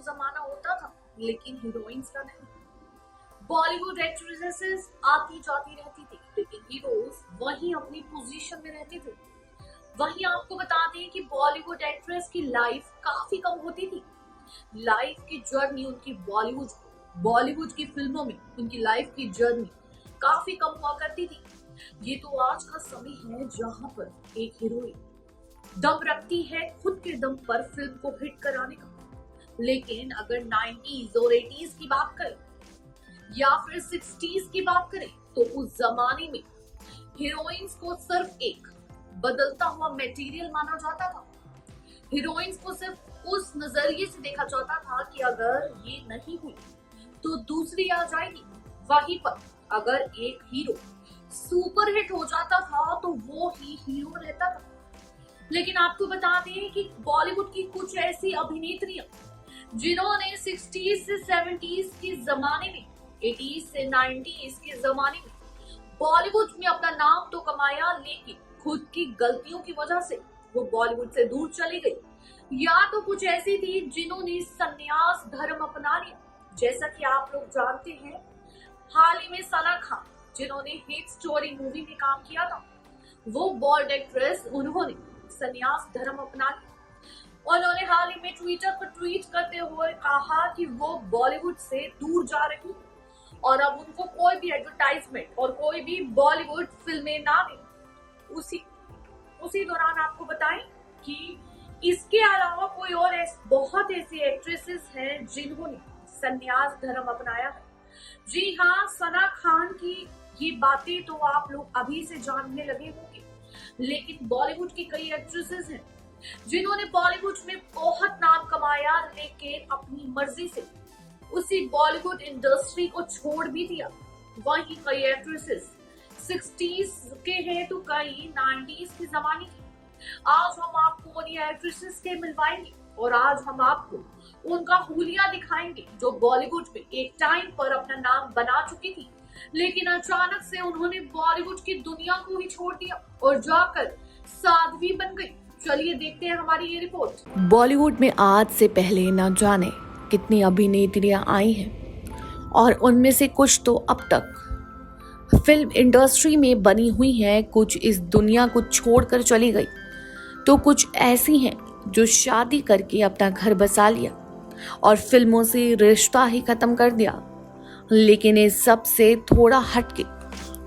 जमाना होता था, लेकिन हीरोइंस का नहीं। बॉलीवुड एक्ट्रेसेस आती जाती रहती थी, लेकिन हीरोज वहीं अपनी पोजीशन में रहते थे। वहीं आपको बता दें कि बॉलीवुड एक्ट्रेस की लाइफ काफी कम होती थी। लाइफ की जर्नी उनकी बॉलीवुड की फिल्मों में उनकी लाइफ की जर्नी काफी कम हुआ करती थी। ये तो आज का समय है जहां पर एक हीरोइन दम रखती है खुद के दम पर फिल्म को हिट कराने का। लेकिन अगर 90s और 80s की बात करें या फिर 60s की बात करें, तो उस जमाने में हीरोइंस को सिर्फ एक बदलता हुआ मटेरियल माना जाता था। हीरोइंस को सिर्फ उस नजरिए से देखा जाता था कि अगर ये नहीं हुई तो दूसरी आ जाएगी। वहीं पर अगर एक हीरो सुपरहिट हो जाता था तो वो ही हीरो रहता था। लेकिन आपको बता दें कि बॉलीवुड की कुछ ऐसी अभिनेत्रियां जिन्होंने 60s से 70s के जमाने में, 80s से 90s के जमाने में बॉलीवुड में अपना नाम तो कमाया, लेकिन खुद की गलतियों की वजह से वो बॉलीवुड से दूर चली गई। या तो कुछ ऐसी थी जिन्होंने संन्यास धर्म अपना लिया, जैसा कि आप लोग जानते हैं हाल ही में सना खान जिन्होंने हिट स्टोरी मूवी में काम किया था, वो बॉल्ड एक्ट्रेस, उन्होंने संन्यास धर्म अपना लिया। उन्होंने हाल ही में ट्विटर पर ट्वीट करते हुए कहा कि वो बॉलीवुड से दूर जा रही और अब उनको कोई भी एडवर्टाइजमेंट और कोई भी बॉलीवुड फिल्में ना मिले। उसी दौरान आपको बताएं कि इसके अलावा कोई और बहुत ऐसी एक्ट्रेसेस हैं जिन्होंने संन्यास धर्म अपनाया है। जी हाँ, सना खान की ये बातें तो आप लोग अभी से जानने लगे होंगे, लेकिन बॉलीवुड की कई एक्ट्रेसेस हैं जिन्होंने बॉलीवुड में बहुत नाम कमाया, लेकिन अपनी मर्जी से उसी बॉलीवुड इंडस्ट्री को छोड़ भी दिया। वहीं कई एक्ट्रेसेस 60s के हैं तो कई 90s के जमाने की। आज हम आपको उन्हीं एक्ट्रेसेस के मिलवाएंगे और आज हम आपको उनका हुलिया दिखाएंगे जो बॉलीवुड में एक टाइम पर अपना नाम बना चुकी थी, लेकिन अचानक से उन्होंने बॉलीवुड की दुनिया को ही छोड़ दिया और जाकर साध्वी बन गई। चलिए देखते हैं हमारी ये रिपोर्ट। बॉलीवुड में आज से पहले न जाने कितनी अभिनेत्रियां आई हैं और उनमें से कुछ तो अब तक फिल्म इंडस्ट्री में बनी हुई हैं, कुछ इस दुनिया को छोड़कर चली गई, तो कुछ ऐसी हैं जो शादी करके अपना घर बसा लिया और फिल्मों से रिश्ता ही खत्म कर दिया। लेकिन इस सब से थोड़ा हटके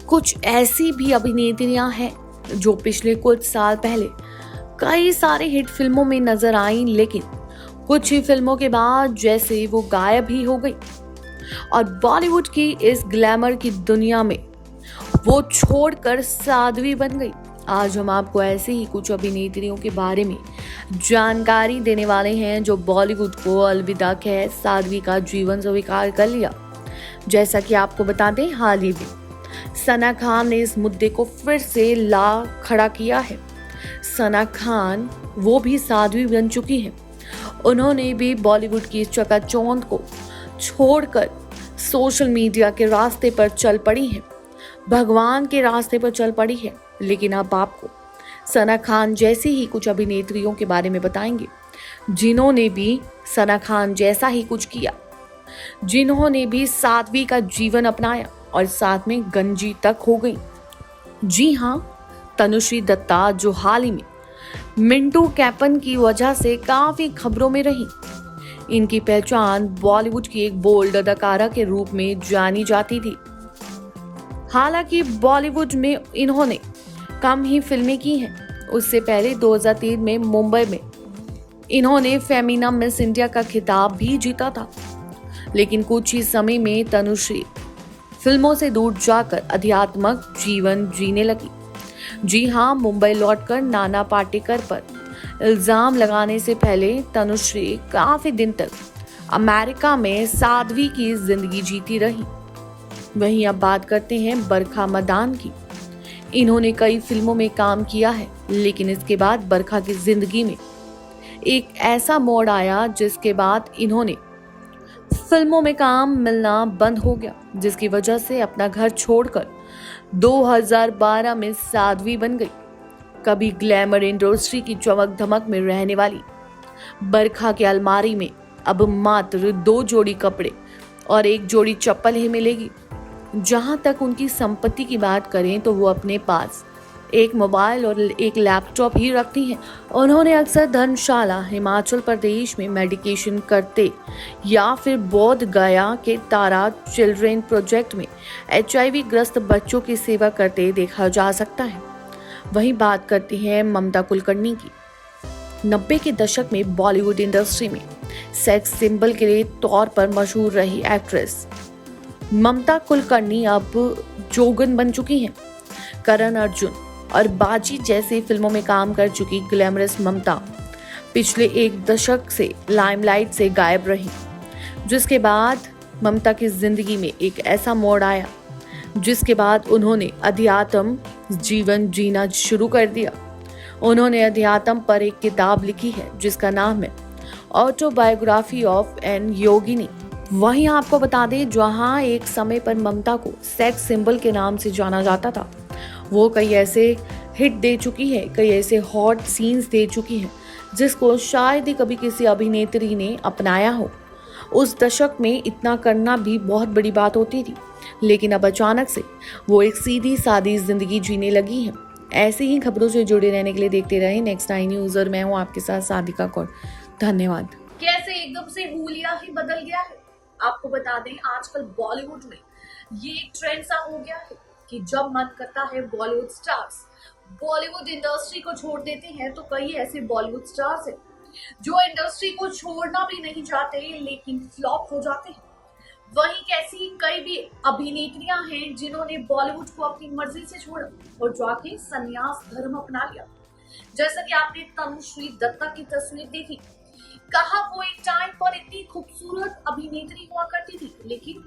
कुछ ऐसी भी अभिनेत्रियां हैं जो पिछले कुछ साल पहले कई सारे हिट फिल्मों में नजर आई, लेकिन कुछ ही फिल्मों के बाद जैसे वो गायब ही हो गई और बॉलीवुड की इस ग्लैमर की दुनिया में वो छोड़कर साध्वी बन गई। आज हम आपको ऐसे ही कुछ अभिनेत्रियों के बारे में जानकारी देने वाले हैं जो बॉलीवुड को अलविदा कह साध्वी का जीवन स्वीकार कर लिया। जैसा कि आपको बता दें, हाल ही में सना खान ने इस मुद्दे को फिर से ला खड़ा किया है। सना खान वो भी साध्वी बन चुकी हैं। उन्होंने भी बॉलीवुड की चकाचौंध को छोड़कर सोशल मीडिया के रास्ते पर चल पड़ी हैं, भगवान के रास्ते पर चल पड़ी है। लेकिन अब आपको सना खान जैसी ही कुछ अभिनेत्रियों के बारे में बताएंगे जिन्होंने भी सना खान जैसा ही कुछ किया, जिन्होंने भी साध्वी का जीवन अपनाया और साथ में गंजी तक हो गई। जी हाँ, तनुश्री दत्ता जो हाल ही में मिंटू कैपन की वजह से काफी खबरों में रही। इनकी पहचान बॉलीवुड की एक बोल्ड अदाकारा के रूप में जानी जाती थी। हालांकि बॉलीवुड में इन्होंने कम ही फिल्में की हैं। उससे पहले 2003 में मुंबई में इन्होंने फेमिना मिस इंडिया का खिताब भी जीता था। लेकिन कुछ ही समय में तनुश्री फिल्मों से दूर जाकर आध्यात्मिक जीवन जीने लगी। जी हाँ, मुंबई लौटकर नाना पाटेकर पर इल्जाम लगाने से पहले तनुश्री काफी दिन तक अमेरिका में साध्वी की जिंदगी जीती रही। वहीं अब बात करते हैं बरखा मदान की। इन्होंने कई फिल्मों में काम किया है, लेकिन इसके बाद बरखा की जिंदगी में एक ऐसा मोड़ आया जिसके बाद इन्होंने फिल्मों में काम मिलना बंद हो गया, जिसकी वजह से अपना घर छोड़कर 2012 में साध्वी बन गई। कभी ग्लैमर इंडस्ट्री की चमक धमक में रहने वाली बरखा के अलमारी में अब मात्र 2 जोड़ी कपड़े और 1 जोड़ी चप्पल ही मिलेगी। जहां तक उनकी संपत्ति की बात करें तो वो अपने पास एक मोबाइल और एक लैपटॉप ही रखती हैं। उन्होंने अक्सर धर्मशाला, हिमाचल प्रदेश में मेडिकेशन करते या फिर बोध गया के तारा चिल्ड्रेन प्रोजेक्ट में HIV ग्रस्त बच्चों की सेवा करते देखा जा सकता है। वहीं बात करती हैं ममता कुलकर्णी की। 90 के दशक में बॉलीवुड इंडस्ट्री में सेक्स सिंबल के तौर पर मशहूर रही एक्ट्रेस ममता कुलकर्णी अब जोगन बन चुकी हैं। करण अर्जुन और बाजी जैसी फिल्मों में काम कर चुकी ग्लैमरस ममता पिछले 1 दशक से लाइमलाइट से गायब रही, जिसके बाद ममता की जिंदगी में एक ऐसा मोड़ आया जिसके बाद उन्होंने अध्यात्म जीवन जीना शुरू कर दिया। उन्होंने अध्यात्म पर एक किताब लिखी है जिसका नाम है ऑटोबायोग्राफी ऑफ एन योगिनी। वहीं आपको बता दें, जहां एक समय पर ममता को सेक्स सिंबल के नाम से जाना जाता था, वो कई ऐसे हिट दे चुकी है, कई ऐसे हॉट सीन्स दे चुकी है जिसको शायद ही कभी किसी अभिनेत्री ने अपनाया हो। उस दशक में इतना करना भी बहुत बड़ी बात होती थी, लेकिन अब अचानक से वो एक सीधी सादी जिंदगी जीने लगी हैं। ऐसे ही खबरों से जुड़े रहने के लिए देखते रहे नेक्स्ट 9 न्यूज़ और मैं हूँ आपके साथ सादिका कौर। धन्यवाद। कैसे एकदम से हुलिया ही बदल गया है। आपको बता दें, आजकल बॉलीवुड में ये एक ट्रेंड सा हो गया है कि जब मन करता है बॉलीवुड स्टार्स बॉलीवुड इंडस्ट्री को छोड़ देते हैं, तो कई ऐसे बॉलीवुड स्टार्स हैं जो इंडस्ट्री को छोड़ना भी नहीं चाहते लेकिन फ्लॉप हो जाते हैं। वहीं कैसी कई भी अभिनेत्रियां हैं जिन्होंने बॉलीवुड को अपनी मर्जी से छोड़ा और जाके संन्यास धर्म अपना लिया। जैसा कि आपने तनुश्री दत्ता की तस्वीर देखी, कहा वो एक टाइम पर इतनी खूबसूरत अभिनेत्री हुआ करती थी, लेकिन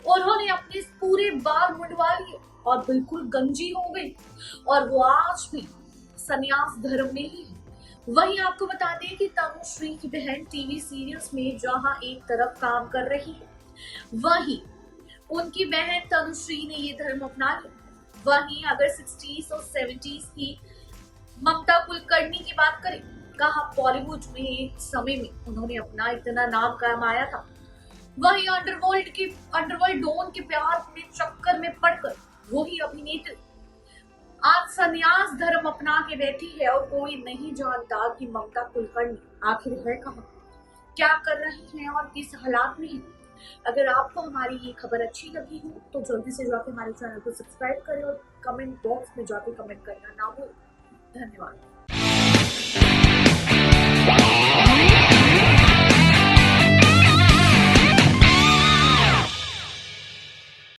उन्होंने अपने पूरे बाल मुंडवा लिए और बिल्कुल गंजी हो गई और वो आज भी संन्यास धर्म में ही है। वहीं आपको बता दें कि तनुश्री की बहन टीवी सीरियल्स में जहां एक तरफ काम कर रही है, वहीं उनकी बहन तनुश्री ने ये धर्म अपना लिया। वहीं अगर 60s और 70s की ममता कुलकर्णी की बात करें, कहा बॉलीवुड में एक समय में उन्होंने अपना इतना नाम कमाया था। वही अंडरवर्ल्ड डॉन के प्यार में चक्कर में पड़कर वही अभिनेत्री आज संन्यास धर्म अपना के बैठी है और कोई नहीं जानता कि ममता कुलकर्णी आखिर है कहाँ, क्या कर रही हैं और किस हालात में है। अगर आपको हमारी ये खबर अच्छी लगी हो तो जल्दी से जाकर हमारे चैनल को सब्सक्राइब करें और कमेंट बॉक्स में जाकर कमेंट करना ना भूलें। धन्यवाद।